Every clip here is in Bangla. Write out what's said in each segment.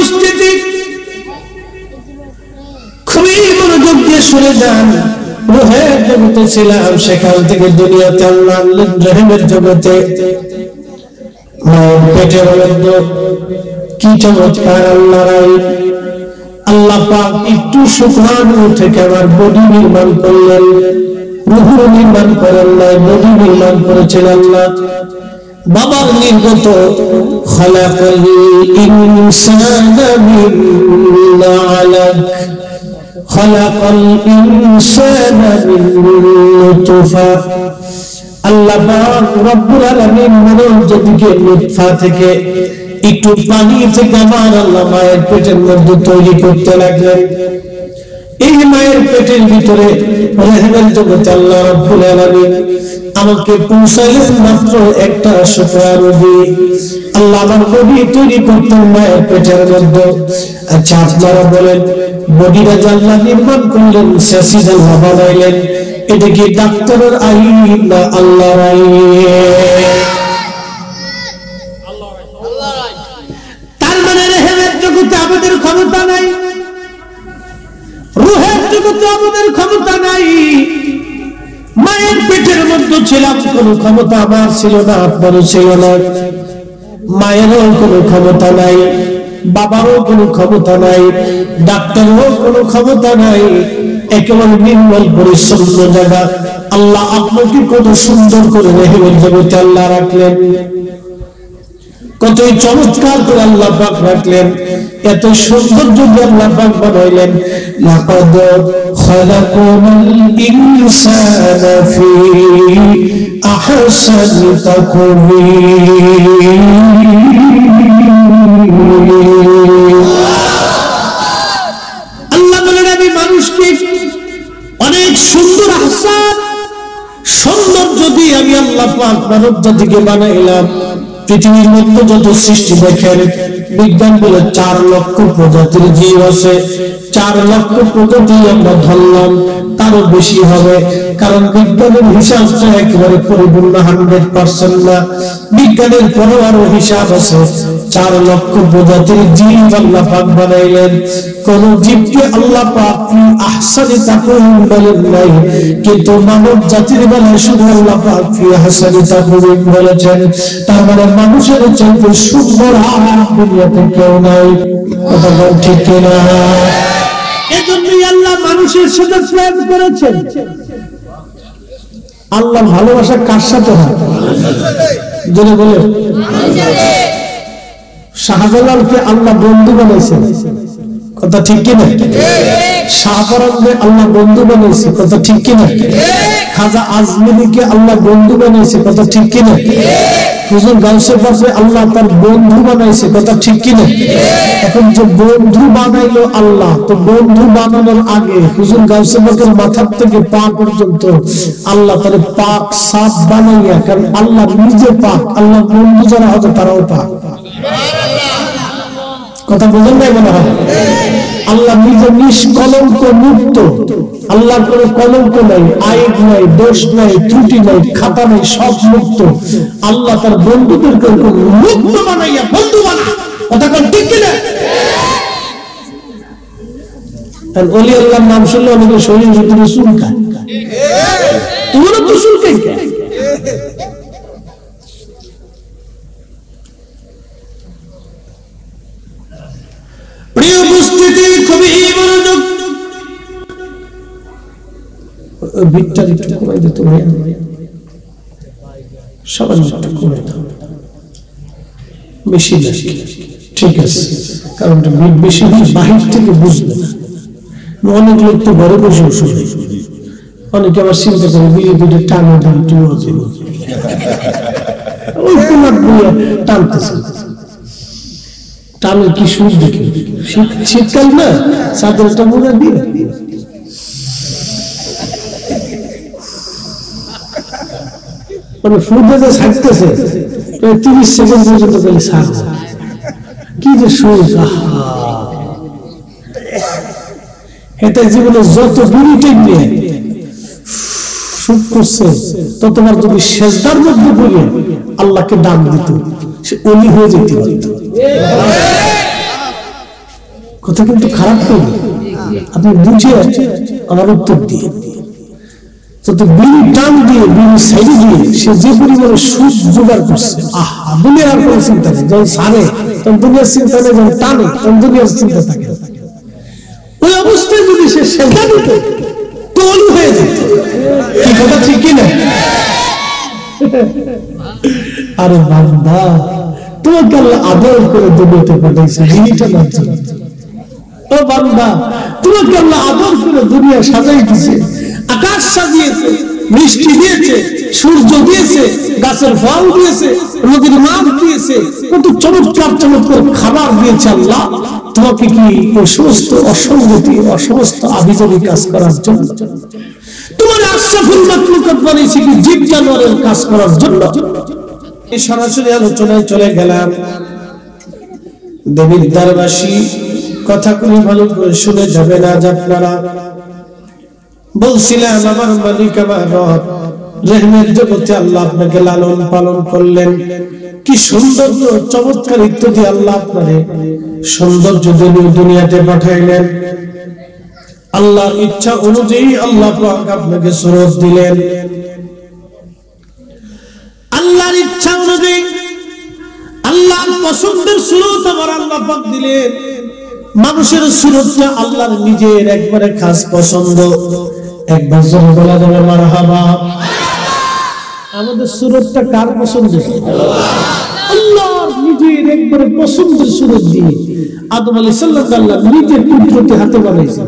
উপস্থিতি খুবই মনোযোগ দিয়ে শুনে যান। রুহের জগতে ছিলাম, সেখান থেকে দুনিয়াতে আল্লাহ আনলেন রহিমের জগতে। মায়ের পেটের মধ্যে কি চমৎকার আল্লাহর আইন। আল্লাহ পাক একটু শুক্রাণু থেকে আমার বডি নির্মাণ করলেন, রূহ নির্মাণ করেন নাই, বডি নির্মাণ করেছেন আল্লাহ। বাবার নির্গত খালাকাল ইনসানা মিন আলাক, খালাকাল ইনসানা মিন নুতফা। আল্লাহ পাক রব্বুল আলামিন মানব জাতিকে নুতফা থেকে, একটু পানি থেকে আমার আল্লাহ মায়ের পেটের মধ্যে তৈরি করতে লাগলেন। এই মায়ের পেটের ভিতরে রহিমের জগতে আল্লাহ রব্বুল আলামিন আমাকে পৌঁছালেন মাত্র একটা শুক্রাণু দিয়ে। আল্লাহ আমার বডি তৈরি করতেন মায়ের পেটের মধ্যে। আচ্ছা আপনারা বলেন, বডিটা আল্লাহ নির্মাণ করলেন, শেষে আল্লাহ বানাইলেন, এটা কি ডাক্তারের আইন না আল্লাহর আইন? তার মানে রহিমের জগতে আমাদের ক্ষমতা নাই, রূহের জগতে আমাদের ক্ষমতা নাই। মায়ের পেটের মধ্যে ছিলাম, কোন ক্ষমতা আমার ছিল না, আপনারও ছিল না। মায়েরও কোনো ক্ষমতা নাই, বাবারও কোনো ক্ষমতা নাই, ডাক্তারেরও কোনো ক্ষমতা নাই। একেবারে নির্মল পরিচ্ছন্ন জায়গা আল্লাহ আপনাকে কত সুন্দর করে রহিমের জগতে আল্লাহ রাখলেন, কতই চমৎকার করে আল্লাহ পাক রাখলেন, এত সুন্দর যদি আল্লাহ পাক বানাইলেন। লাকাদ খালাকাল ইনসানা ফি আহসানি তাকওয়িম। আল্লাহ বলেন আমি মানুষকে অনেক সুন্দর আহসান সৌন্দর্য দিয়ে আমি আল্লাহ পাক মানব জাতিকে বানাইলাম। পৃথিবীর মধ্যে যত সৃষ্টি দেখেন, বিজ্ঞান বলে 4 লক্ষ প্রজাতির জীব আছে। 4 লক্ষ প্রজাতি আমরা ধরলাম, তারও বেশি হবে, কারণ বিজ্ঞানের হিসাবটা একেবারে পরিপূর্ণ 100% না। বিজ্ঞানের পরেও আরো হিসাব আছে। 4 লক্ষ প্রজাতির জীব আল্লাহ পাক বানাইলেন। কোন জীবকে আল্লাহ পাক আহসানি তাকওয়িম বলেন নাই, কিন্তু মানব জাতির বেলায় শুধু আল্লাহ পাক আহসানি তাকওয়িম বলেছেন। তার মানে মানুষের চাইতে সুন্দর আর দুনিয়াতে কেউ নাই। কথা বল ঠিক কিনা? এজন্যই আল্লাহ মানুষের সাথে প্রেম করেছেন। আল্লাহ ভালোবাসা কার সাথে হয়? জেনে বলে, শাহজালালকে আল্লাহ বন্ধু বানাইছেন, কথা ঠিক কিনা? শাহপরানকে আল্লাহ বন্ধু বানাইছে, কথা ঠিক কিনা? খাজা আজমিরিকে আল্লাহ বন্ধু বানাইছে, কথা ঠিক কিনা? হুজুর গাউসে পাশে আল্লাহ তার বন্ধু বানাইছে, কথা ঠিক কিনা? এখন যে বন্ধু বানাইলো আল্লাহ, তো বন্ধু বানানোর আগে হুজুর গাউসে পাকের মাথার থেকে পা পর্যন্ত আল্লাহ তার পাক সাফ বানাইয়া, কারণ আল্লাহ নিজে পাক, আল্লাহ বন্ধু যারা হবে তারাও পাক। কথা বুঝেন নাই মনে হয়? আল্লাহ নিজে নিষ্কলঙ্ক মুক্ত, আল্লাহ কোনো কলঙ্ক নাই, আইব নাই, দোষ নাই, ত্রুটি নাই, খাতা নাই, সব মুক্ত। আল্লাহ তার বন্ধুদেরকে মুক্ত বানাইয়া বন্ধু বানায়, কথা কোন ঠিক কিনা? আর ওলি আল্লাহর নাম শুনলে অনেকে শরীর ভিতরে চুলকায়, তোমারও তো চুলকাই। প্রিয় উপস্থিতি, খুবই মনোযোগ। ভিড়টা একটু কমাই দিতে হবে, সবাই একটু কমাই দাও, বেশি বেশি, ঠিক আছে? কারণ ভিড় বেশি হলে বাহির থেকে বুঝবে না। অনেক লোক তো ঘরে বসে শুনে, অনেকে আবার চিন্তা করে বিয়ে দুটো টানা টানতে ওই কোনার বইয়া টানতেছে, টানের কি সুর দেখে। শীতকাল না, চাদরটা মোড়া দিয়ে মানে ফুটে যে ছাড়তেছে 30 সেকেন্ড পর্যন্ত পেলে ছাড়, কি যে সুর। এটা জীবনে যত বিড়ি টেকবে শুট করছে, ততবার যদি সেজদার মধ্যে বলে আল্লাহকে ডাক দিত, সে ওলি হয়ে যেতে পারত। কথা কিন্তু খারাপ নয়, আপনি বুঝে আমার উত্তর দিয়ে তো বিড়ি টান দিয়ে বিড়ি সাইডে দিয়ে সে যে পরিমাণে সুদ জোগাড় করছে, আহা দুনিয়ার কোনো চিন্তা নেই। যখন সারে তখন দুনিয়ার চিন্তা নেই, যখন টানে তখন দুনিয়ার চিন্তা থাকে। ওই অবস্থায় যদি সে সেজদা দিত তো অলি হয়ে যেত। কি কথা ঠিক কিনা? আরে বান্দা, তোমাকে আল্লাহ আদর করে দুনিয়াতে পাঠাইছে বিড়িটা না জন্য। ও বান্দা, তোমাকে আল্লাহ আদর করে দুনিয়া সাজাই দিয়েছে, আকাশ সাজিয়েছে, বৃষ্টি দিয়েছে, সূর্য দিয়েছে, গাছের ফল দিয়েছে, নদীর মাছ দিয়েছে, কত চমৎকার চমৎকার খাবার দিয়েছে আল্লাহ। তোমাকে কি ওই সমস্ত অসঙ্গতি অসমস্ত আবিজাবি কাজ করার জন্য? তোমার আশরাফুল মাখলুকাত বানিয়েছে কি জীব জানোয়ারের কাজ করার জন্য? এই সরাসরি আলোচনায় চলে গেলাম। দেবীর দরবাসী কথাগুলি ভালো করে শুনে যাবেন আজ আপনারা। বলছিলাম আমার মালিক আমার রব রহমের জগতে আল্লাহ আপনাকে লালন পালন করলেন, কি সৌন্দর্য চমৎকার ইত্যাদি আল্লাহ আপনারে সৌন্দর্য দুনিয়াতে পাঠাইলেন। আল্লাহর ইচ্ছা অনুযায়ী আল্লাহ পাক আপনাকে সুরত দিলেন, আল্লাহর ইচ্ছা অনুযায়ী আল্লাহর পছন্দের সুরত আমার আল্লাহ পাক দিলেন। মানুষের সুরতটা আল্লাহর নিজের একবারে খাস পছন্দ। একবার জোরে বলা যাবে মারহাবা। আমাদের সুরতটা কার পছন্দ? আল্লাহর নিজের একবারে পছন্দের সুরত দিয়ে আদম আলাইহিস সালাম আল্লাহ নিজের পুত্রকে হাতে বানাইছেন।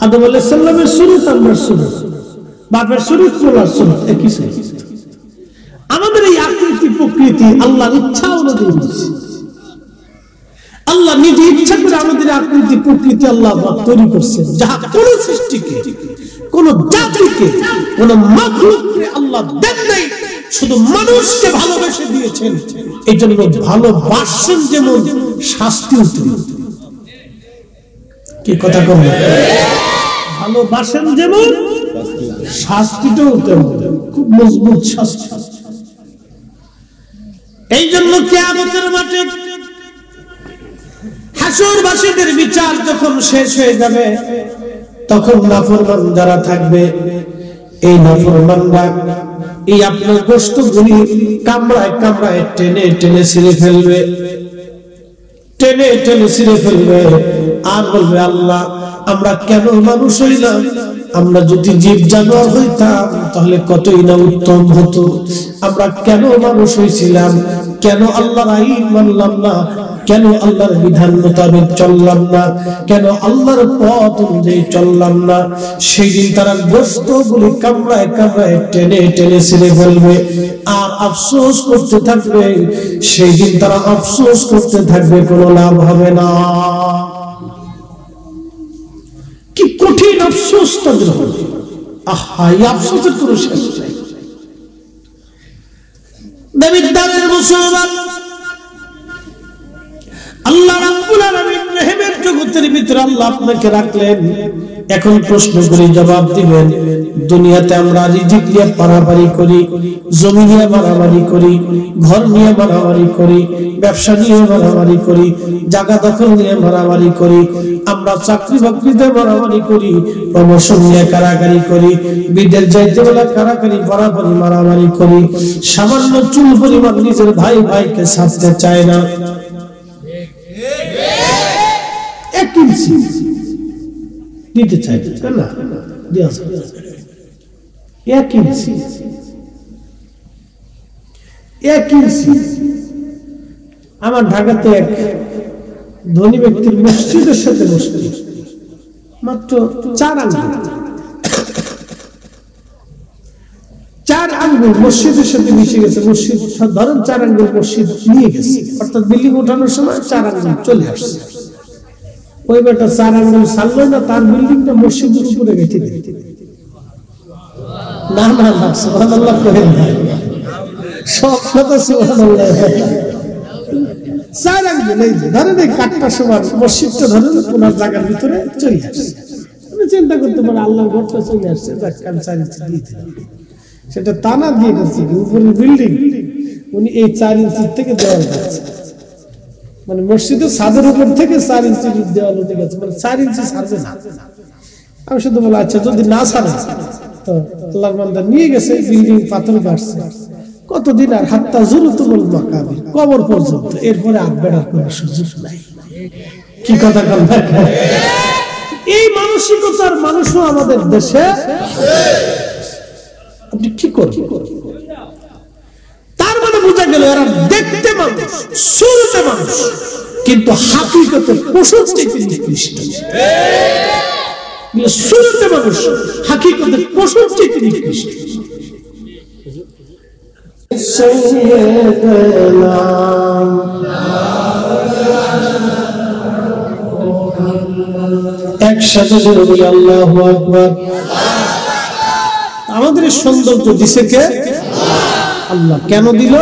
আদম আলাইহিস সালামের সুরত আমার সুরত, বাপের সুরত চলার সুরত একই সুরত। আমাদের এই আকৃতি প্রকৃতি আল্লাহর ইচ্ছা অনুযায়ী হয়েছে। আল্লাহ নিজে ইচ্ছা করে আমাদের আকৃতি প্রকৃতি আল্লাহ তৈরি করছেন, যাহা কোন সৃষ্টিকে, কোন জাতিকে, কোন মাখলুককে আল্লাহ দেন নাই, শুধু মানুষকে ভালোবেসে দিয়েছেন। এই জন্য ভালোবাসেন যেমন শাস্তিও তেমন। কি কথা বলবো? ভালোবাসেন যেমন শাস্তিটাও তেমন, খুব মজবুত শাস্তি। এই জন্য কিয়ামতের মাঠে হাসরবাসীদের বিচার যখন শেষ হয়ে যাবে, তখন নাফরমান যারা থাকবে, এই নাফরমানরা এই আপনার গোশতগুলি কামড়ায় কামড়ায় টেনে টেনে ছিঁড়ে ফেলবে, টেনে টেনে ছিঁড়ে ফেলবে। আর বলবে, আল্লাহ আমরা কেন মানুষ হইলাম? আমরা যদি জীব জানোয়ার হইতাম তাহলে কতই না উত্তম হতো। আমরা কেন মানুষ হয়েছিলাম? কেন আল্লাহর আইন মানলাম না? কেন আল্লাহর বিধান মোতাবেক চললাম না? কেন আল্লাহর পথ অনুযায়ী চললাম না? সেই দিন তারা গোশতগুলি কামড়ায় কামড়ায় টেনে টেনে ছিঁড়ে ফেলবে আর আফসোস করতে থাকবে। সেই দিন তারা আফসোস করতে থাকবে, কোনো লাভ হবে না। কি কঠিন আফসোস তাদের হবে। আহা, এই আফসোসের কোনো শেষ নাই। দেবিদ্দারের মুসলমান, আল্লাহ রাব্বুল আলামিন রহমের জগতের ভিতরে আল্লাহ আপনাকে রাখলেন। এখন প্রশ্নগুলি জবাব দিবেন। দুনিয়াতে আমরা রিজিক নিয়ে পারাপারি করি, জমি নিয়ে মারামারি করি, ঘর নিয়ে মারামারি করি, ব্যবসা নিয়ে মারামারি করি, জায়গা দখল নিয়ে মারামারি করি, আমরা চাকরি বাকরিতে মারামারি করি, প্রমোশন নিয়ে কারাকারি করি, বিদেশ যাইতে বেলা কারাকারি পারাপারি মারামারি করি, সামান্য চুল পরিমাণ নিজের ভাই ভাইকে ছাড়তে চায় না। দিতে চাই না, আমার ঢাকাতে এক ধনী ব্যক্তির মসজিদের সাথে মসজিদ মাত্র 4 আঙ্গুল, 4 আঙ্গুল মসজিদের সাথে মিশে গেছে। মসজিদ ধরেন 4 আঙ্গুল মসজিদ নিয়ে গেছে, অর্থাৎ বিল্ডিং ওঠানোর সময় 4 আঙ্গুল চলে আসছে। ওই বেটা 4 আঙ্গুল ছাড়লো না, তার বিল্ডিংটা মসজিদের উপরে গেছে। না না না, সুবহানাল্লাহ করেন না, সব কথা সুবহানাল্লাহ। 4 আঙ্গুল এই যে ধরেন এই কাটটা সমান মসজিদটা ধরেন ওনার জায়গার ভিতরে চলে আসছে। চিন্তা করতে পারে আল্লাহর ঘরটা চলে আসছে, কাম 4 ইঞ্চি দিতে, সেটা টানা দিয়ে গেছে উপরের বিল্ডিং, উনি এই 4 ইঞ্চি থেকে দেওয়াল যাচ্ছে। মানে মসজিদের ছাদের উপর থেকে 4 ইঞ্চি দেওয়াল উঠে গেছে, মানে 4 ইঞ্চি ছাড়বে না। আমি শুধু বলে আচ্ছা যদি না ছাড়ে তো আল্লাহর বান্দা নিয়ে গেছে বিল্ডিং পাথর কাটছে কতদিন, আর হাত্তা জুরুতুল মাকাবির কবর পর্যন্ত, এরপরে আর বেড়ার কোনো সুযোগ নাই। কি কথা বলবেন? এই মানসিকতার মানুষও আমাদের দেশে আপনি কি করবেন? তার মানে বোঝা গেল এরা দেখতে মানুষ, শুনতে মানুষ, কিন্তু হাকিকতে পশুর থেকে নিকৃষ্ট। শুনতে মানুষ, হাকিকতে পশুর থেকে নিকৃষ্ট। একসাথে বলি আল্লাহু আকবার। আমাদের সৌন্দর্য দিছে কে? আল্লাহ। কেন দিল?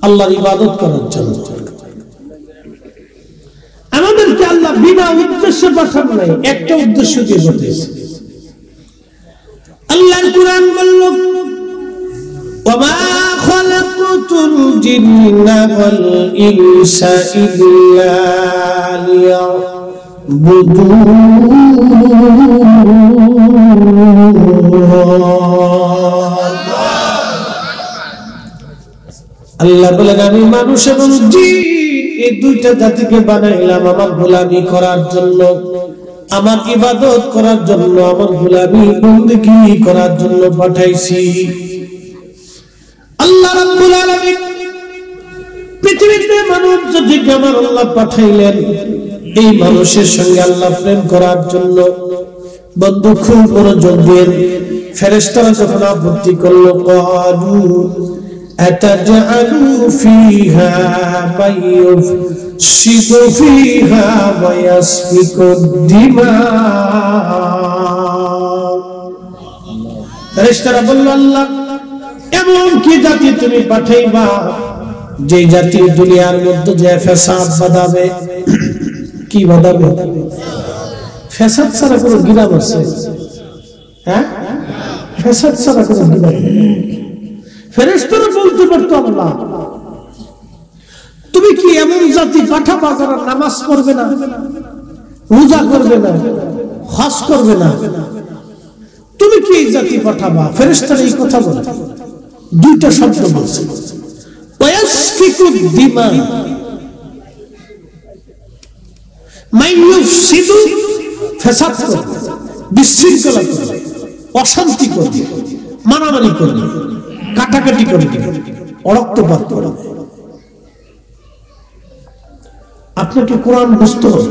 আল্লাহর ইবাদত করার জন্য। আমাদেরকে আল্লাহ বিনা উদ্দেশ্যে পাঠান নাই, একটা উদ্দেশ্য দিয়ে পাঠিয়েছে। আল্লাহর কুরআন বলল ওয়ামা খালাকতুল জিন্না ওয়াল ইনসা ইল্লা আল্লাহ বলেন আমি মানুষ এবং জিন এই দুইটা জাতিকে বানাইলাম আমার গোলামি করার জন্য, আমার ইবাদত করার জন্য, আমার গোলামি বন্দেগী করার জন্য পাঠাইছি। আল্লাহ রাব্বুল আলামিন পৃথিবীতে মানব জাতিকে আমার আল্লাহ পাঠাইলেন এই মানুষের সঙ্গে আল্লাহ প্রেম করার জন্য। বন্ধু খুব মনোযোগ দিয়ে ফেরেশতারা যখন আপত্তি করলো ক্বালু আতাজআলু ফিহা মাইয়ুফসিদু ফিহা ওয়া ইয়াসফিকুদ দিমা, ফেরেশতারা বলল আল্লাহ এমন কি জাতি তুমি পাঠাইবা যে জাতি দুনিয়ার মধ্যে যে ফসাদ বাঁধাবে। কি বাঁধাবে? ফসাদ ছাড়া কোনো গিরাম আছে? হ্যাঁ, ফসাদ ছাড়া কোনো গিরাম। ফেরেশতারা বলতে পারতো আল্লাহ তুমি কি এমন জাতি পাঠাবা যারা নামাজ পড়বে না, রোজা করবে না, হজ করবে না? তুমি কি এই জাতি পাঠাবা? ফেরেশতারা এই কথা বলে দুইটা শব্দ বলছে, ওয়াসফিকুদ দিমা, মাইয়ুফসিদু ফসাদ করবে, বিশৃঙ্খলা করবে, অশান্তি করবে, মারামারি করবে, কাটাকাটি করবে, রক্তপাত করবে। আপনাকে কোরআন বুঝতে হবে।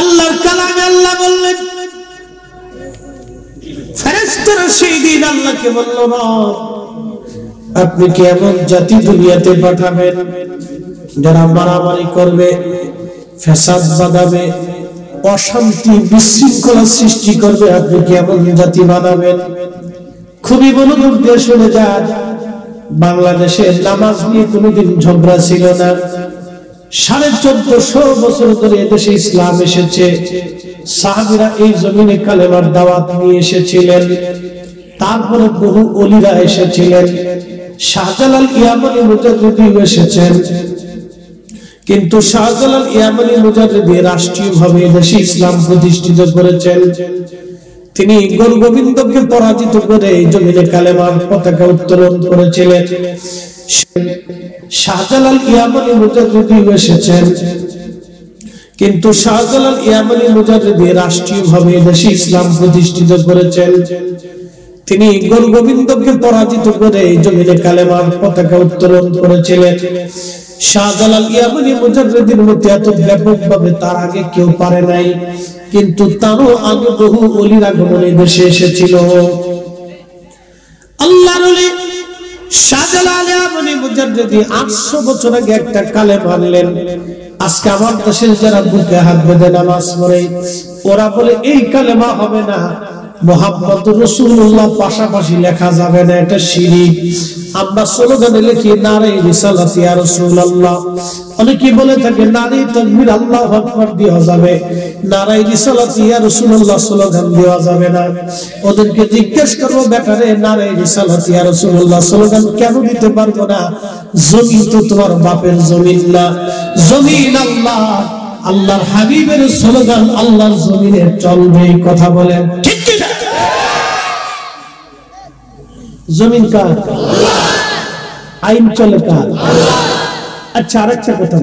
আল্লাহর কালামে আল্লাহ বললেন, ফেরেশতারা সেই দিন আল্লাহকে বলল না আপনি কি এমন জাতি দুনিয়াতে পাঠাবেন যারা মারামারি করবে, ফসাদ বাঁধাবে, অশান্তি বিশৃঙ্খলা সৃষ্টি করবে? আপনি কি এমন জাতি বানাবেন? খুবই মনোযোগ দিয়ে শুনে যান। বাংলাদেশে নামাজ নিয়ে কোনোদিন ঝগড়া ছিল না। 1450 বছর ধরে এদেশে ইসলাম এসেছে। সাহাবীরা এই জমিনে কালেমার দাওয়াত নিয়ে এসেছিলেন, তারপরে বহু ওলিরা এসেছিলেন, শাহজালাল ইয়ামানি মুজাদ্দিদি এসেছেন। কিন্তু শাহজালাল ইয়ামানি মুজাদ্দিদি রাষ্ট্রীয়ভাবে এদেশে ইসলাম প্রতিষ্ঠিত করেছেন। তিনি গোবিন্দকে পরাজিত করে এই জমিনে কালেমার পতাকা উত্তোলন করেছিলেন। শাহজালাল ইয়ামানি মুজাদ্দিদি এসেছেন, কিন্তু শাহজালাল ইয়ামানি মুজাদ্দিদি রাষ্ট্রীয়ভাবে দেশে ইসলাম প্রতিষ্ঠিত করেছেন। তিনি গোবিন্দকে পরাজিত করে এই জমিনে কালেমার পতাকা উত্তোলন করেছিলেন। শাহজালাল ইয়ামানি মুজাদ্দিদির মতো এত ব্যাপকভাবে তার আগে কেউ পারে নাই, কিন্তু তারও আগে বহু ওলির আগমনে দেশে এসেছিল। আল্লাহর ওলি শাহজালাল ইয়ামানি মুজাদ্দিদি 800 বছর আগে একটা কালেমা আনলেন। আজকে আমার দেশের যারা বুকে হাত বেঁধে নামাজ পড়ে ওরা বলে এই কালেমা হবে না, মুহাম্মদুর রাসূলুল্লাহ পাশাপাশি লেখা যাবে না, এটা শিরক। আমরা স্লোগানে লিখি নারে রিসালাত ইয়া রাসূলুল্লাহ। অনেকে বলে থাকে নারে তাকবীর আল্লাহু আকবার দেওয়া যাবে, নারে রিসালাত ইয়া রাসূলুল্লাহ স্লোগান দেওয়া যাবে না। ওদেরকে জিজ্ঞেস করব, ব্যাটারে নারে রিসালাত ইয়া রাসূলুল্লাহ স্লোগান কেন দিতে পারবো না? জমিন তো তোমার বাপের জমিন না, জমিন আল্লাহ, আল্লাহর হাবিবের স্লোগান আল্লাহর জমিনে চলবে। কথা বলেন ঠিক কি না? জমিন কার? আইন চলে কার? আচ্ছা, আরেকটা কথা,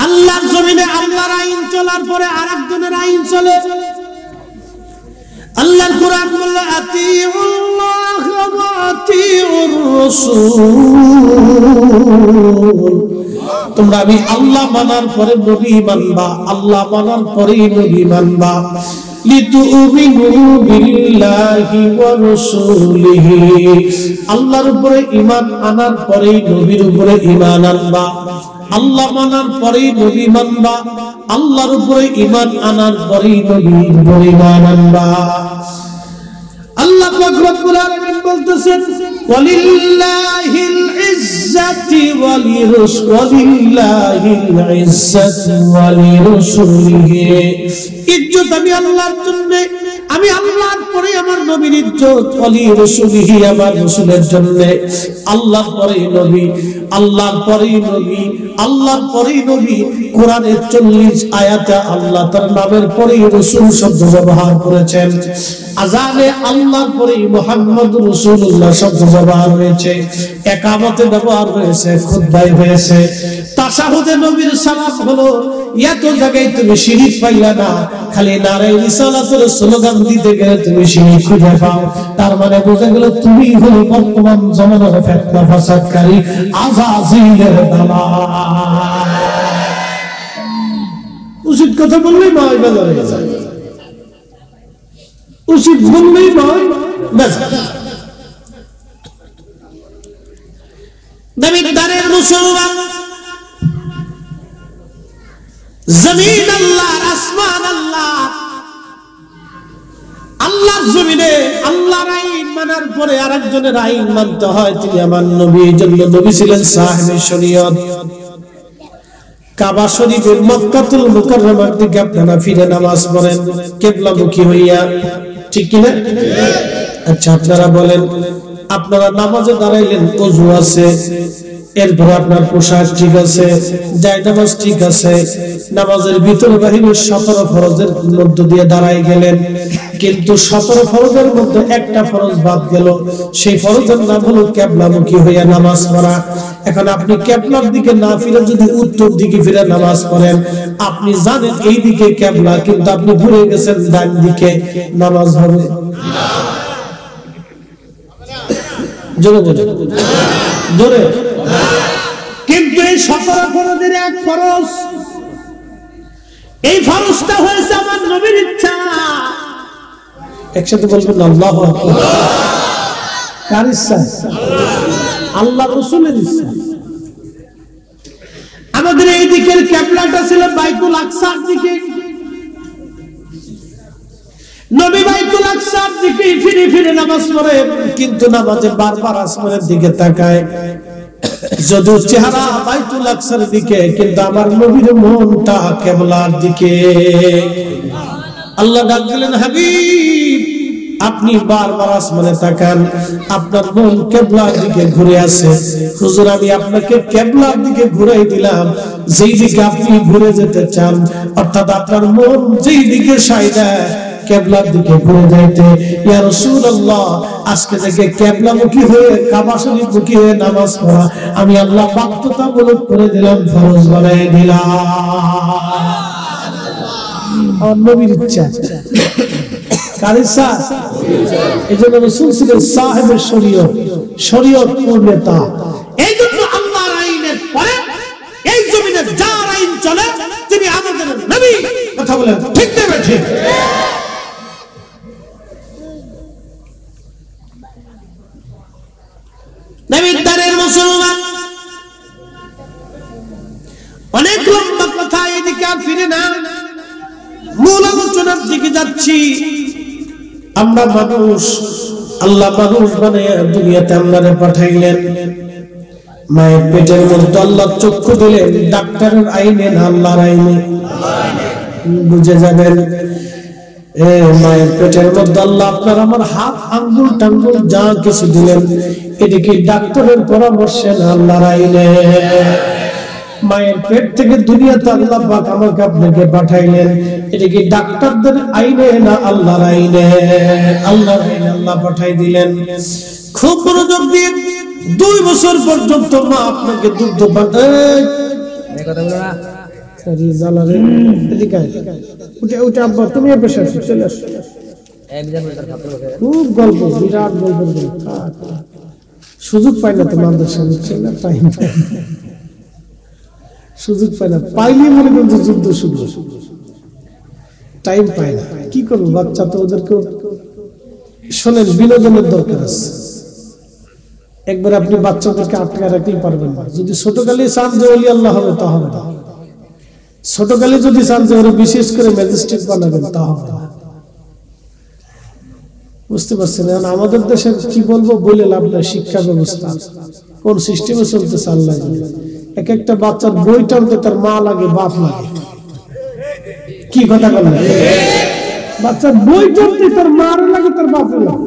আল্লাহর জমিনে আল্লাহর আইন চলার পরে আরেকজনের আইন চলে। আল্লাহর কোরআন বলল আতিউল্লাহ ওয়া আতিউর রাসূল, তোমরা আমি আল্লাহ মানার পরে নবী মানবা, আল্লাহ মানার পরে নবী মানবা। লিতুমিনু বিল্লাহি ওয়া রাসূলিহি, আল্লাহর উপরে ঈমান আনার পরে নবীর উপরে ঈমান আনবা। আল্লাহ মানার পরে নবী মানবা, আল্লাহর উপরে ঈমান আনার পরে নবীর উপরে ঈমান আনবা। আল্লাহ পাক রব্বুল আলামিন বলতেছেন ওয়ালিল্লাহিল ইজ্জাতু ওয়ালিল্লাহিল ইজ্জাতু ওয়ালিরাসূলিহি, ইজ্জত আমি আল্লাহর জন্য, আমি আল্লাহর পরে আমার নবীর ইজ্জত, ওয়ালিরাসূলিহি আমার রাসূলের জন্য, আল্লাহর পরে নবী, আল্লাহর পরে নবী, আল্লাহর পরে নবী। কোরআনের 40 আয়াতে আল্লাহ তার নামের পরে রাসূল শব্দ ব্যবহার করেছেন। আযানে আল্লাহর পরে মুহাম্মদুর রাসূলুল্লাহ শব্দ ব্যবহার হয়েছে, ইকামতে ব্যবহার হয়েছে, খুতবায় হয়েছে, তাশাহুদে নবীর সালাত হলো। এত জায়গায় তুমি শিরক পাইলা না, খালি নারে রিসালাতের স্লোগান দিতে গেলে তুমি শিরক খুঁজে পাও। তার মানে বোঝা গেল তুমি হলো বর্তমান জামানার ফিতনা ফাসাদকারী আযাজিলের দালাল। উচিত কথা বললেই নয় বাজারে যায়, উচিত বললেই নয় বাজারে। নবীদারের মুসলমান, জমিন আল্লাহ, আসমান আল্লাহ, আল্লাহর জমিনে আল্লাহর আইন মানার পরে আরেকজনের আইন মানতে হয়। তিনি আমার নবী, এই জন্য নবী ছিলেন সাহেবে শরীয়ত। কাবা শরীফের মক্কাতুল মুকাররমার দিকে আপনারা ফিরে নামাজ পড়েন কিবলামুখী হইয়া, ঠিক কি না? আচ্ছা, আপনারা বলেন, আপনারা নামাজে দাঁড়াইলেন, ওযু আছে, এরপরে আপনার পোশাক ঠিক আছে, জায়নামাজ ঠিক আছে, নামাজের ভিতরে বাহিরে 17 ফরজের মধ্য দিয়ে দাঁড়াই গেলেন, কিন্তু 17 ফরজের মধ্যে একটা ফরজ বাদ গেল। সেই ফরজের নাম হলো কিবলামুখী হইয়া নামাজ পড়া। এখন আপনি কিবলার দিকে না ফিরে যদি উত্তর দিকে ফিরে নামাজ পড়েন, আপনি জানেন এই দিকে কিবলা, কিন্তু আপনি ঘুরে গেছেন ডান দিকে, নামাজ হবে না। জোরে জোরে জোরে। কিন্তু এই 17 ফরজের এক ফরজ, এই ফরজটা হয়েছে আমার নবীর ইচ্ছা। একসাথে বলবেন আল্লাহু আকবার। কার ইচ্ছা? আল্লাহ রাসূলের ইচ্ছা। আমাদের এই দিকের কিবলাটা ছিল বাইতুল আকসার দিকে। নবী বাইতুল আকসার দিকে ফিরে ফিরে নামাজ পড়ে, কিন্তু নামাজে বারবার আসমানের দিকে তাকায়। যদিও চেহারা বাইতুল আকসার দিকে, কিন্তু আমার নবীর মনটা কিবলার দিকে। আল্লাহ ডাক দিলেন, হাবিব আপনি বারবার আসমানে তাকান, আপনার মন কিবলার দিকে ঘুরে আছে। হুজুর আমি আপনাকে কিবলার দিকে ঘুরাই দিলাম, যেই দিকে আপনি ঘুরে যেতে চান, অর্থাৎ আপনার মন যেই দিকে সাইদা কিবলার দিকে ঘুরে যাইতে। ইয়া রাসূলুল্লাহ, আজকে থেকে কিবলামুখী হয়ে কাবা শরীফমুখী হয়ে নামাজ পড়া আমি আল্লাহ বাধ্যতামূলক করে দিলাম, ফরজ বানাই দিলাম। আমার নবীর ইচ্ছা। কার ইচ্ছা? এই জন্য রাসূল ছিলেন সাহেবে শরীয়ত, শরীয়ত পূর্ণতা। এই জন্য আল্লাহর আইনের পরে এই জমিনে যার আইন চলে তিনি আমাদের নবী। কথা বলেন ঠিক না ঠিক? নবীদারের মুসলমান, অনেক লম্বা কথা, এদিকে আর ফিরে না, মূল আলোচনার দিকে যাচ্ছি। আমরা মানুষ, আল্লাহ মানুষ বানাইয়া দুনিয়াতে আমারে পাঠাইলেন। মায়ের পেটের মধ্যে আল্লাহ চক্ষু দিলেন, ডাক্তারের আইনে না আল্লাহর আইনে? বুঝে যাবেন। মায়ের পেটের মধ্যে আল্লাহ আপনার আমার হাত আঙ্গুল টাঙ্গুল যা কিছু দিলেন, এটা কি ডাক্তারের পরামর্শে না আল্লাহর আইনে? মায়ের পেট থেকে দুনিয়াতে আল্লাহ পাক আমাকে আপনাকে পাঠাইলেন, এটা কি ডাক্তারদের আইনে না আল্লাহর আইনে? আল্লাহর আইনে আল্লাহ পাঠাই দিলেন। খুব মনোযোগ দিয়ে 2 বছর পর্যন্ত মা আপনাকে দুগ্ধ পান। কথা বলো না সরি জালারে এদিকে উঠে আব্বা তুমি এ পেশা চলে আসো। খুব গল্প, বিরাট গল্প, সুযোগ পাই না তো মাদ্রাসা হচ্ছে না, টাইম সুযোগ পাই না, পাইলে মনে করছে যুদ্ধ শুরু, টাইম পাই না। কি করবো, বাচ্চা তো ওদেরকে শোনেন, বিনোদনের দরকার আছে। একবার আপনি বাচ্চাদেরকে আটকে রাখতে পারবেন না। যদি ছোটকালে চান যে ওলি আল্লাহ হবে, তা হবে না। ছোটকালে যদি চান যে ওরা বিশেষ করে ম্যাজিস্ট্রেট বানাবেন, তা হবে না। বুঝতে পারছেন? আমাদের দেশের কি বলবো বলে লাভ নাই। শিক্ষা ব্যবস্থা কোন সিস্টেমে চলতেছে আল্লাহ জানে। এক একটা বাচ্চার বই টানতে তার মা লাগে, বাপ লাগে। কি কথা বলেন? বাচ্চার বই টানতে তার মার লাগে, তার বাপের লাগে।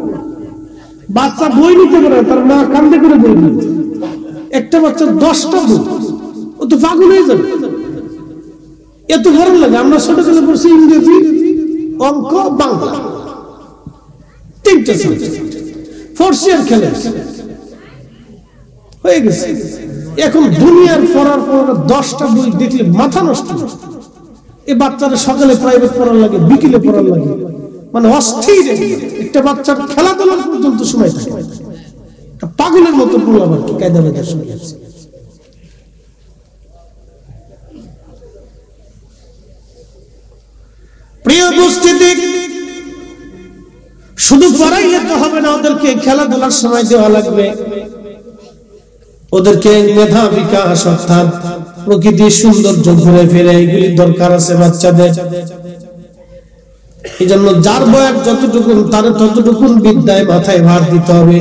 বাচ্চা বই নিতে পারে, তার মা কান্দে করে বই নিতে। একটা বাচ্চার 10টা বই, ও তো পাগল হয়ে যাবে। এত ভালো লাগে। আমরা ছোটবেলা পড়ছি ইংরেজি, অঙ্ক, বাংলা, 3টে সাবজেক্ট। 4th ইয়ার খেলে হয়ে গেছে। এখন দুনিয়ার পড়ার পর 10টা বই দেখলে মাথা নষ্ট। এই বাচ্চারা সকালে প্রাইভেট পড়ার লাগে, বিকেলে পড়ার লাগে, মানে অস্থির। একটা বাচ্চার খেলাধুলার পর্যন্ত সময় থাকে, পাগলের মতো পড়লাম আর কি, কায়দা বেদার সঙ্গে। প্রিয় উপস্থিতি, শুধু পড়াইলে তো হবে না, ওদেরকে খেলাধুলার সময় দেওয়া লাগবে। ওদেরকে মেধা বিকাশ অর্থাৎ প্রকৃতির সৌন্দর্য ঘুরে ফিরে এগুলি দরকার আছে বাচ্চাদের। এই জন্য যার বয়স যতটুকু, তার ততটুকু বিদ্যায় মাথায় ভার দিতে হবে।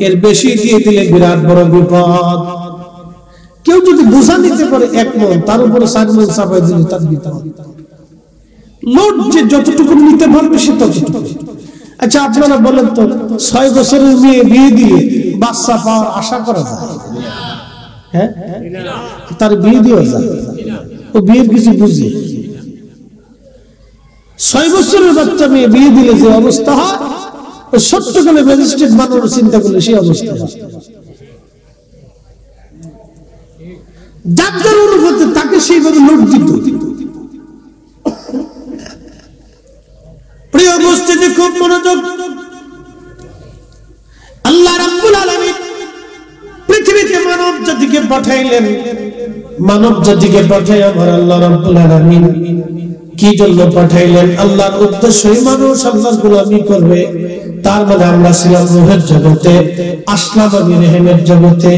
এর বেশি দিয়ে দিলে বিরাট বড় বিপদ। কেউ যদি বোঝা নিতে পারে 1 মণ, তার উপরে 4 মণ চাপাই দিলে তার দিতে হবে। লোড যে যতটুকু নিতে পারবে সে ততটুকু। আচ্ছা আপনারা বলেন তো, 6 বছরের মেয়ে বিয়ে দিয়ে বাচ্চা পাওয়ার আশা করা যায়? হ্যাঁ, তার বিয়ে দেওয়া যায়? ও বিয়ের কিছু বুঝে। 6 বছরের বাচ্চা মেয়ে বিয়ে দিলে যে অবস্থা হয়, ও সত্যকালে ম্যাজিস্ট্রেট বানানোর চিন্তা করলে সেই অবস্থা হয়। যার যার অনুভূতি তাকে সেইভাবে লোড দিত। প্রিয় উপস্থিতি, খুব মনোযোগ। আল্লাহ রাব্বুল আলামিন পৃথিবীতে মানব জাতিকে পাঠাইলেন। মানব জাতিকে পাঠাই আমার আল্লাহ রাব্বুল আলামিন কি জন্য পাঠাইলেন? আল্লাহর উদ্দেশ্যই মানুষ আল্লাহর গোলামি করবে। তার মানে আমরা ছিলাম রূহের জগতে, আসলাম আমি রেহেমের জগতে।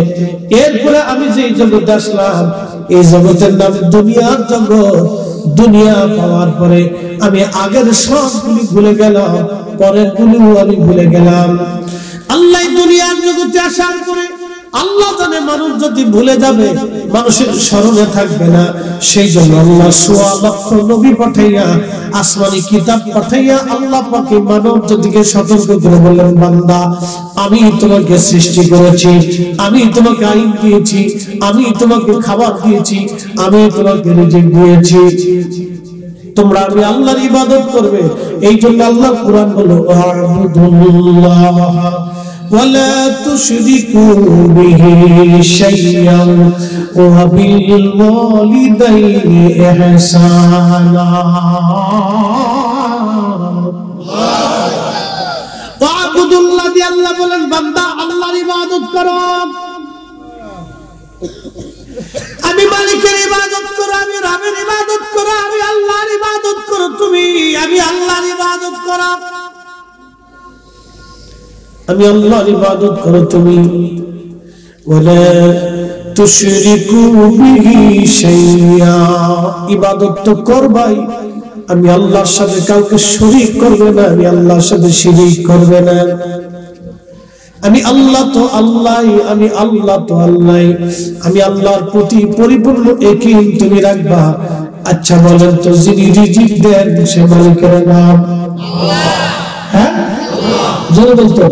এরপরে আমি যে জগতে আসলাম, এই জগতের নাম দুনিয়ার জগৎ। দুনিয়া পাওয়ার পরে আমি আগের সবগুলি ভুলে গেলাম, পরের গুলিও আমি ভুলে গেলাম। আল্লাহ দুনিয়ার জগতে আসার পরে আল্লাহ জানে মানুষ যদি ভুলে যাবে, মানুষের স্মরণে থাকবে না। সেই জন্য আল্লাহ 1.25 লক্ষ নবী পাঠাইয়া, আসমানি কিতাব পাঠাইয়া আল্লাহ পাকে মানব জাতিকে সতর্ক করে বললেন, বান্দা আমি তোমাকে সৃষ্টি করেছি, আমি তোমাকে আইন দিয়েছি, আমি তোমাকে খাবার দিয়েছি, আমি তোমাকে রিজিক দিয়েছি, তোমরা আমি আল্লাহর ইবাদত করবে। এই জন্য আল্লাহ কুরআন বলল, আ'বুদুল্লাহ ولا تشركوا به شيئا وبالوالدين إحسانا واعبدوا الله দিয়ে আল্লাহ বলেন, বান্দা আল্লাহর ইবাদত করো। আমি মালিকের ইবাদত করো, আমি রবের ইবাদত করো, আমি আল্লাহর ইবাদত করো। তুমি আমি আল্লাহর ইবাদত করো, আমি আল্লাহর ইবাদত করো তুমি। ওয়ালা তুশরিকু বিহি শাইয়া, ইবাদত তো করবাই, আমি আল্লাহর সাথে কাউকে শরীক করবে না, আমি আল্লাহর সাথে শিরিক করবে না। আমি আল্লাহ তো আল্লাহ, আমি আল্লাহ তো আল্লাহ, আমি আল্লাহর প্রতি পরিপূর্ণ ইয়াকিন তুমি রাখবা। আচ্ছা বলেন তো, যিনি রিজিক দেন সে মালিকের নাম আল্লাহ। হ্যাঁ, জোরে বলতো।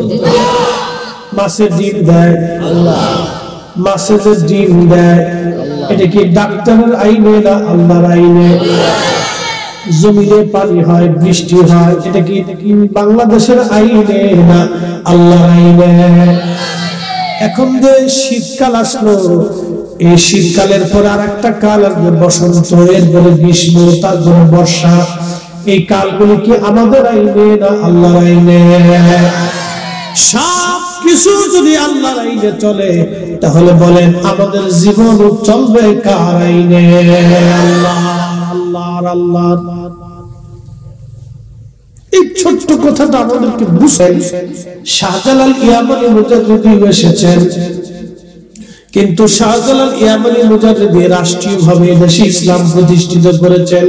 মাছের ডিম দেয় আল্লাহ, মাছের যে ডিম দেয় এটা কি ডাক্তারের আইনে না আল্লাহর আইনে? জমিনে পানি হয়, বৃষ্টি হয়, এটা কি বাংলাদেশের আইনে না আল্লাহর আইনে? এখন যে শীতকাল আসলো, এই শীতকালের পর আর একটা কাল আসবে বসন্ত, এরপরে গ্রীষ্ম, তারপরে বর্ষা। এই কালগুলি কি আমাদের আইনে না আল্লাহর আইনে? সব কিছু যদি আল্লাহর আইনে চলে, তাহলে বলেন আমাদের জীবন চলবে কার আইনে? আল্লাহ আল্লাহ আল্লাহ। এই ছোট্ট কথাটা আমাদেরকে বুঝেন। শাহজালাল ইয়ামানি মুজাদ্দিদি এসেছেন, কিন্তু শাহজালাল ইয়ামানি মুজাদ্দিদি রাষ্ট্রীয়ভাবে দেশে ইসলাম প্রতিষ্ঠিত করেছেন।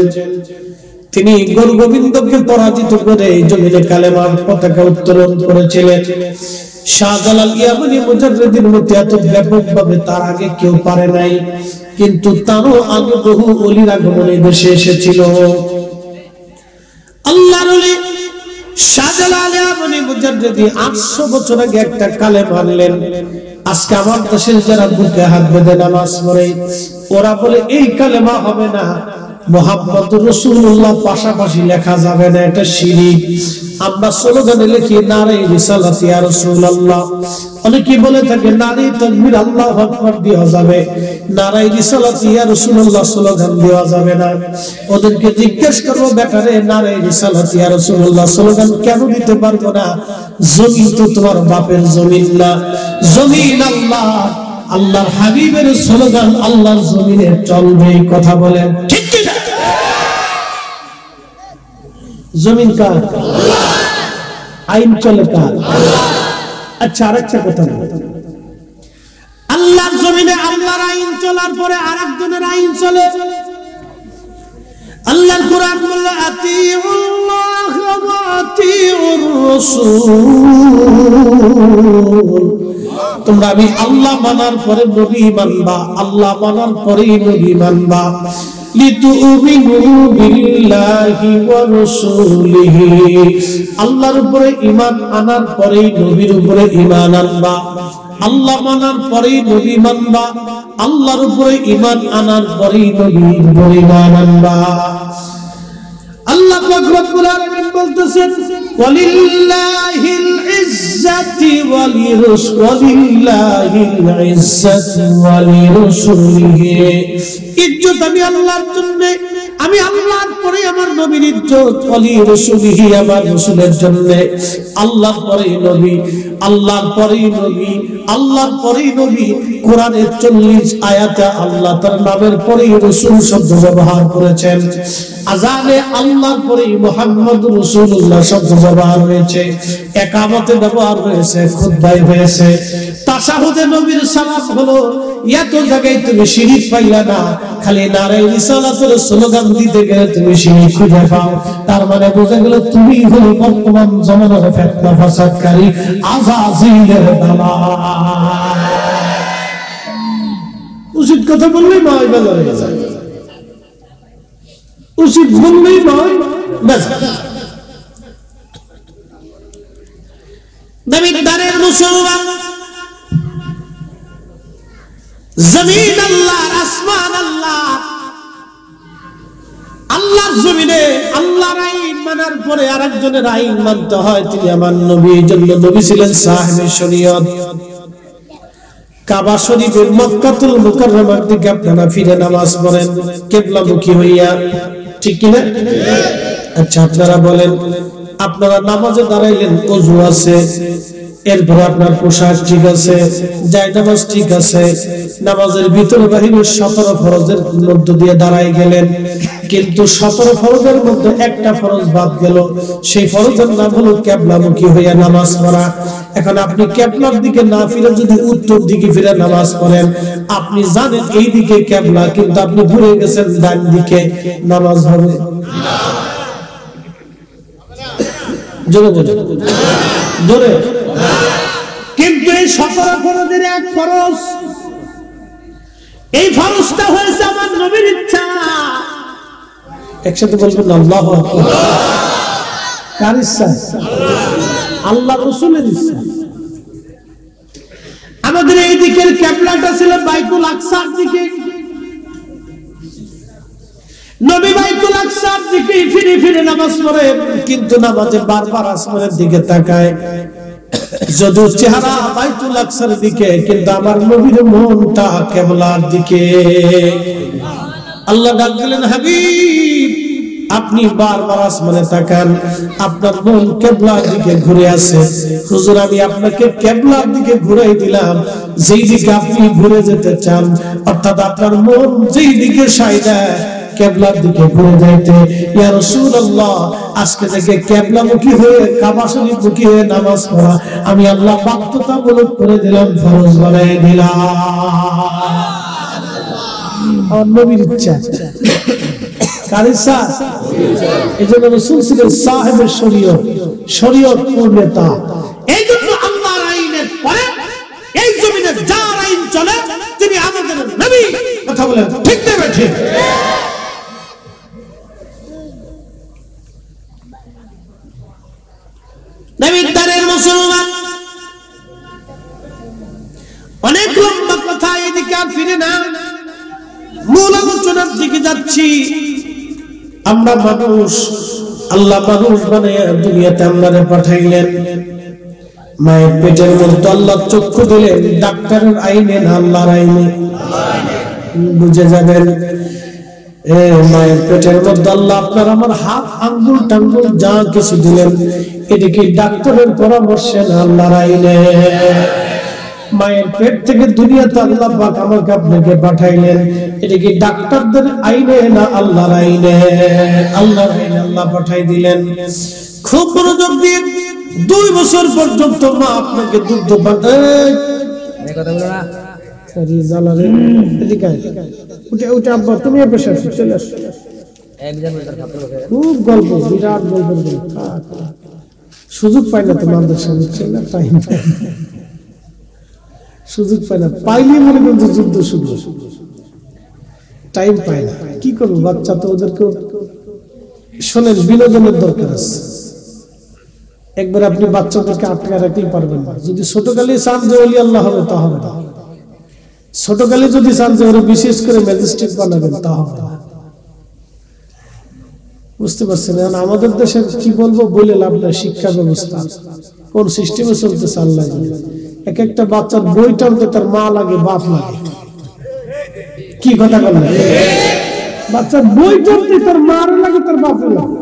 তিনি গুরু গোবিন্দকে পরাজিত করে জমিনে কালেমার পতাকা উত্তোলন করেছিলেন। শাহজালাল ইয়ামানি মুজাদ্দিদির মধ্যে এত ব্যাপকভাবে তার আগে কেউ পারে নাই, কিন্তু তারও আগে বহু ওলির আগমনে দেশে এসেছিল। আল্লাহর ওলি শাহজালাল ইয়ামানি মুজাদ্দিদি 800 বছর আগে একটা কালেমা আনলেন। আজকে আমার দেশের যারা বুকে হাত বেঁধে নামাজ পড়ে, ওরা বলে এই কালেমা হবে না, মুহাম্মদুর রাসূলুল্লাহ পাশাপাশি লেখা যাবে না, এটা শিরক। আমরা স্লোগানে লিখি নারে রিসালাত ইয়া রাসূলুল্লাহ, অনেকে বলে থাকে নারে তাকবীর আল্লাহু আকবার দেওয়া যাবে, নারে রিসালাত ইয়া রাসূলুল্লাহ স্লোগান দেওয়া যাবে না। ওদেরকে জিজ্ঞেস করব, বেটারে নারে রিসালাত ইয়া রাসূলুল্লাহ স্লোগান কেন দিতে পারবো না? জমিন তো তোমার বাপের জমিন না, জমিন আল্লাহ, আল্লাহর হাবিবের স্লোগান আল্লাহর জমিনে চলবে। কথা বলেন ঠিক কি না? জমিন কার? আল্লাহ। আইন চলে কার? আল্লাহ। আচ্ছা, আরেকটা কথা, আল্লাহর জমিনে আল্লাহর আইন চলার পরে আরেকজনের আইন চলে। আল্লাহর কোরআন বলে আতিউল্লাহ ওয়া আতিউর রাসূল, তোমরা আমি আল্লাহ মানার পরে নবী মানবা, আল্লাহ মানার পরে নবী মানবা। লিতুমিনু বিল্লাহি ওয়া রাসূলিহি, আল্লাহর উপরে ঈমান আনার পরে নবীর উপরে ঈমান আনবা। আল্লাহ মানার পরে নবী মানবা, আল্লাহর উপরে ঈমান আনার পরে নবীর উপরে ঈমান আনবা। আল্লাহ পাক রব্বুল আলামিন বলতেছেন ওয়ালিল্লাহিল ইজ্জাতি ওয়ালিরাসূলিল্লাহিল ইজ্জাতু ওয়ালিরাসূলিহি, ইজ্জত আমি আল্লাহর জন্য, আমি আল্লাহর পরে আমার নবীর ইজ্জত, ওয়ালিরাসূলিহি আমার রাসূলের জন্য। আল্লাহর পরে নবী, আল্লাহর পরে নবী, আল্লাহর পরে নবী। কোরআনের 40 আয়াতে আল্লাহ তার নামের পরে রাসূল শব্দ ব্যবহার করেছেন। আযানে আল্লাহর পরে মুহাম্মদুর রাসূলুল্লাহ শব্দ ব্যবহার হয়েছে, ইকামতে ব্যবহার হয়েছে, খুতবায় হয়েছে, তাশাহুদে নবীর সালাম হলো। এত জায়গায় তুমি শিরিক পাইলা না, খালি নারে রিসালাতের স্লোগান দিতে গেলে তুমি শিরিক খুঁজে পাও। তার মানে বোঝা গেল তুমি হলো বর্তমান জামানার ফিতনা ফাসাদকারী আযাজিলের দালাল। উচিত কথা বললেই নয় বেলা হয়ে যায়, উচিত বললেই নয় বেজা। নবীদারের মুসলমান, জমিন আল্লাহ, আসমান আল্লাহ, আল্লাহর জমিনে আল্লাহর আইন মানার পরে আরেকজনের আইন মানতে হয়। তিনি আমার নবী, এই জন্য নবী ছিলেন সাহেবে শরীয়ত। কাবা শরীফের মক্কাতুল মুকাররমার দিকে আপনারা ফিরে নামাজ পড়েন কিবলামুখী হইয়া, ঠিক কি না? আচ্ছা, আপনারা বলেন, আপনারা নামাজে দাঁড়াইলেন, ওযু আছে, এরপরে আপনার পোশাক ঠিক আছে, জায়নামাজ ঠিক আছে, নামাজের ভিতরে বাহিরে 17 ফরজের মধ্য দিয়ে দাঁড়াই গেলেন, কিন্তু 17 ফরজের মধ্যে একটা ফরজ বাদ গেল। সেই ফরজের নাম হলো কিবলামুখী হইয়া নামাজ পড়া। এখন আপনি কিবলার দিকে না ফিরে যদি উত্তর দিকে ফিরে নামাজ পড়েন, আপনি জানেন এই দিকে কিবলা, কিন্তু আপনি ঘুরে গেছেন ডান দিকে, নামাজ হবে না। জোরে জোরে জোরে। কিন্তু এই 17 ফরজের এক ফরজ, এই ফরজটা হয়েছে আমার নবীর ইচ্ছা। একসাথে বলবেন আল্লাহু আকবার। কার ইচ্ছা? আল্লাহ রাসূলের ইচ্ছা। আমাদের এই দিকের কিবলাটা ছিল বাইতুল আকসার দিকে। নবী বাইতুল আকসার দিকে ফিরে ফিরে নামাজ পড়ে, কিন্তু নামাজে বারবার আসমানের দিকে তাকায়। যদিও চেহারা বাইতুল আকসার দিকে, কিন্তু আমার নবীর মনটা কিবলার দিকে। আল্লাহ ডাক দিলেন, হাবিব আপনি বারবার আসমানে তাকান, আপনার মন কিবলার দিকে ঘুরে আছে। হুজুর আমি আপনাকে কিবলার দিকে ঘুরাই দিলাম, যেই দিকে আপনি ঘুরে যেতে চান, অর্থাৎ আপনার মন যেই দিকে সাইদা কিবলার দিকে ঘুরে যাইতে। ইয়া রাসূলুল্লাহ আজকে থেকে কিবলামুখী হয়ে কাবা শরীফমুখী হয়ে নামাজ পড়া আমি আল্লাহ বাধ্যতামূলক করে দিলাম, ফরজ বানাই দিলাম। আমার নবীর ইচ্ছা। কার ইচ্ছা? এজন্য রাসূল ছিলেন সাহেবের শরীয়ত, শরীয়ত পূর্ণতা। এইজন্য আল্লাহর আইনের পরে এই জমিনে যার আইন চলে তিনি আমাদের নবী। কথা বলেন ঠিক না ঠিক? নবীর দ্বারের মুসলমান। অনেক লম্বা কথা, এদিকে আর ফিরে না, মূল আলোচনার দিকে যাচ্ছি। আমরা মানুষ, আল্লাহ মানুষ বানাইয়া দুনিয়াতে আমাদের পাঠাইলেন। মায়ের পেটের মধ্যে আল্লাহ চক্ষু দিলেন, ডাক্তারের আইনে না আল্লাহর আইনে? বুঝে যাবেন। মায়ের পেটের মধ্যে আল্লাহ আপনার আমার হাত আঙ্গুল টাঙ্গুল যা কিছু দিলেন, এটা কি ডাক্তারের পরামর্শে না আল্লাহর আইনে? মায়ের পেট থেকে দুনিয়াতে আল্লাহ পাক আমাকে আপনাকে পাঠাইলেন, এটা কি ডাক্তারদের আইনে না আল্লাহর আইনে? আল্লাহর আইনে আল্লাহ পাঠাই দিলেন। খুব মনোযোগ দিয়ে 2 বছর পর্যন্ত মা আপনাকে দুধ পাঠায়। কথা বলো না জালালে এদিকে উঠে উঠে আব্বা তুমি এ পেশা চলে আসো। খুব গল্প, বিরাট গল্প। সুযোগ পাই না তোমাদের সঙ্গে, টাইম সুযোগ পাই না, পাইলে মনে করছে যুদ্ধ শুরু, টাইম পাই না। কি করবো, বাচ্চা তো ওদেরকে শোনেন, বিনোদনের দরকার আছে। একবার আপনি বাচ্চাদেরকে আটকে রাখতেই পারবেন না। যদি ছোটকালে চান যে ওলি আল্লাহ হবে, তা হবে না। ছোটকালে যদি চান যে ওরা বিশেষ করে ম্যাজিস্ট্রেট বানাবেন, তা হবে না। বুঝতে পারছেন? আমাদের দেশের কি বলবো বলে লাভ নাই। শিক্ষা ব্যবস্থা কোন সিস্টেমে চলতেছে আল্লাহ জানে। এক একটা বাচ্চার বই টানতে তার মা লাগে, বাপ লাগে। কি কথা বললেন? বাচ্চার বই টানতে তার মার লাগে, তার বাপ লাগে।